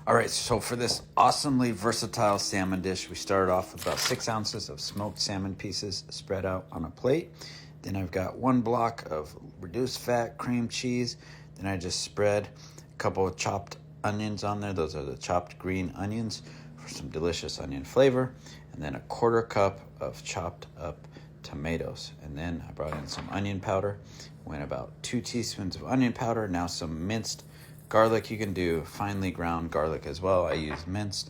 All right, so for this awesomely versatile salmon dish, we started off with about 6 ounces of smoked salmon pieces spread out on a plate. Then I've got 1 block of reduced fat cream cheese. Then I just spread a couple of chopped onions on there. Those are the chopped green onions for some delicious onion flavor. And then a 1/4 cup of chopped up tomatoes. And then I brought in some onion powder. Went about 2 teaspoons of onion powder. Now some minced garlic. You can do finely ground garlic as well. I use minced,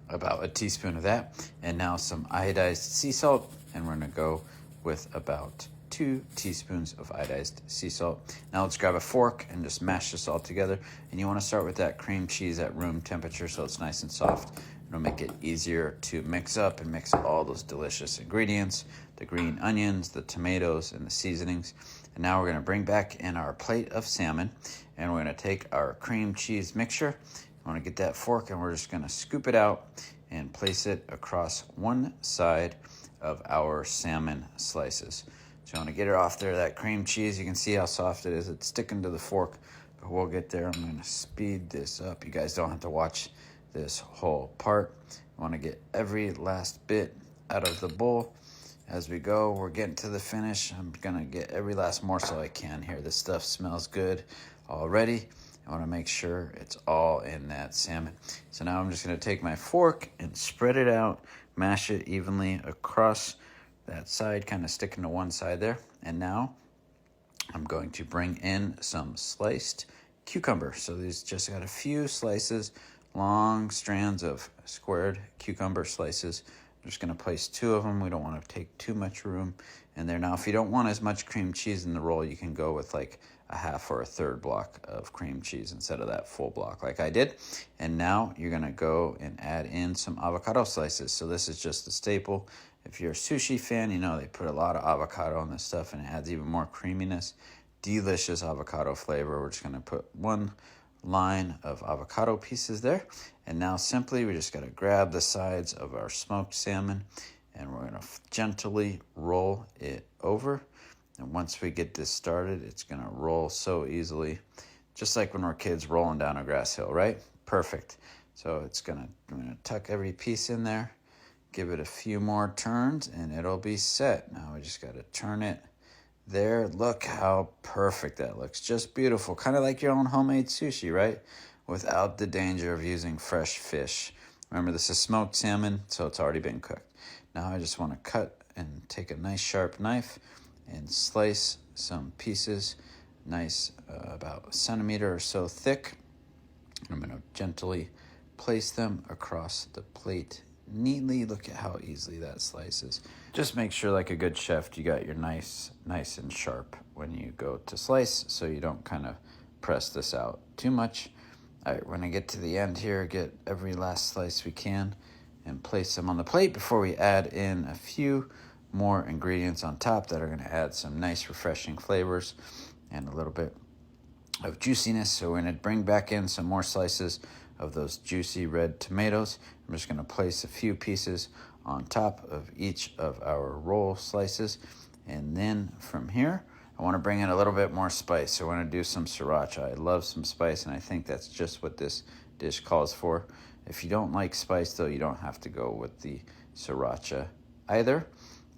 about 1 teaspoon of that. And now some iodized sea salt. And we're going to go with about 2 teaspoons of iodized sea salt. Now let's grab a fork and just mash this all together. And you want to start with that cream cheese at room temperature so it's nice and soft. It'll make it easier to mix up and mix all those delicious ingredients, the green onions, the tomatoes, and the seasonings. And now we're going to bring back in our plate of salmon, and we're going to take our cream cheese mixture. I want to get that fork, and we're just going to scoop it out and place it across one side of our salmon slices. So I want to get it off there, that cream cheese. You can see how soft it is. It's sticking to the fork, but we'll get there. I'm going to speed this up. You guys don't have to watch this whole part. I want to get every last bit out of the bowl. As we go, we're getting to the finish. I'm going to get every last morsel I can here. This stuff smells good already. I want to make sure it's all in that salmon. So now I'm just going to take my fork and spread it out, mash it evenly across that side, kind of sticking to one side there. And now I'm going to bring in some sliced cucumber. So these just got a few slices, long strands of squared cucumber slices. I'm just going to place 2 of them. We don't want to take too much room in there. Now, if you don't want as much cream cheese in the roll, you can go with like a half or a third block of cream cheese instead of that full block like I did. And now you're going to go and add in some avocado slices. So this is just a staple. If you're a sushi fan, you know they put a lot of avocado on this stuff and it adds even more creaminess. Delicious avocado flavor. We're just going to put 1 line of avocado pieces there. And now simply we just got to grab the sides of our smoked salmon and we're going to gently roll it over. And once we get this started, it's going to roll so easily, just like when we're kids rolling down a grass hill, right? Perfect. So I'm going to tuck every piece in there, give it a few more turns, and it'll be set. Now we just got to turn it there. Look how perfect that looks. Just beautiful. Kind of like your own homemade sushi, right? Without the danger of using fresh fish. Remember, this is smoked salmon, so it's already been cooked. Now I just want to cut and take a nice sharp knife and slice some pieces, nice, about 1 centimeter or so thick. I'm going to gently place them across the plate neatly. Look at how easily that slices. Just make sure, like a good chef, you got your nice and sharp when you go to slice, so you don't kind of press this out too much. All right, we're going to get to the end here, get every last slice we can, and place them on the plate before we add in a few more ingredients on top that are going to add some nice refreshing flavors and a little bit of juiciness. So we're going to bring back in some more slices of those juicy red tomatoes. I'm just going to place a few pieces on top of each of our roll slices. And then from here, I want to bring in a little bit more spice. So I want to do some sriracha. I love some spice, and I think that's just what this dish calls for. If you don't like spice, though, you don't have to go with the sriracha either.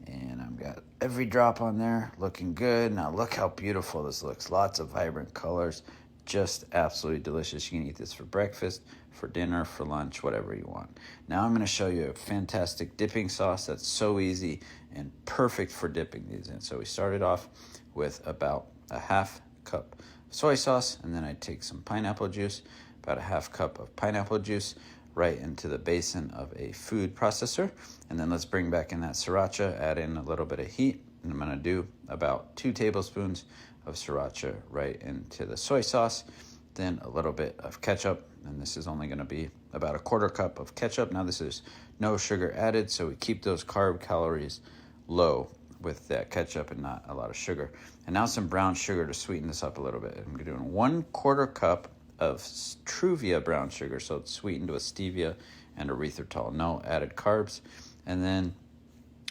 And I've got every drop on there, looking good. Now look how beautiful this looks. Lots of vibrant colors, just absolutely delicious. You can eat this for breakfast, for dinner, for lunch, whatever you want. Now I'm going to show you a fantastic dipping sauce that's so easy and perfect for dipping these in. So we started off with about a half cup of soy sauce, and then I take some pineapple juice, about a half cup of pineapple juice, right into the basin of a food processor. And then let's bring back in that sriracha, add in a little bit of heat, and I'm going to do about 2 tablespoons of sriracha right into the soy sauce, then a little bit of ketchup, and this is only going to be about a 1/4 cup of ketchup. Now this is no sugar added, so we keep those carb calories low with that ketchup and not a lot of sugar. And now some brown sugar to sweeten this up a little bit. I'm doing 1/4 cup of Truvia brown sugar, so it's sweetened with stevia and erythritol, no added carbs. And then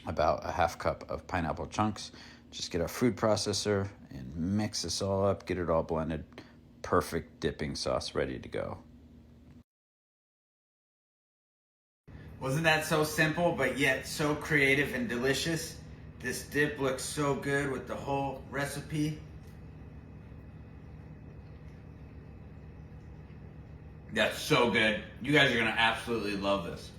about a half cup of pineapple chunks. Just get a food processor and mix this all up, get it all blended. Perfect dipping sauce ready to go. Wasn't that so simple, but yet so creative and delicious? This dip looks so good with the whole recipe. That's so good. You guys are gonna absolutely love this.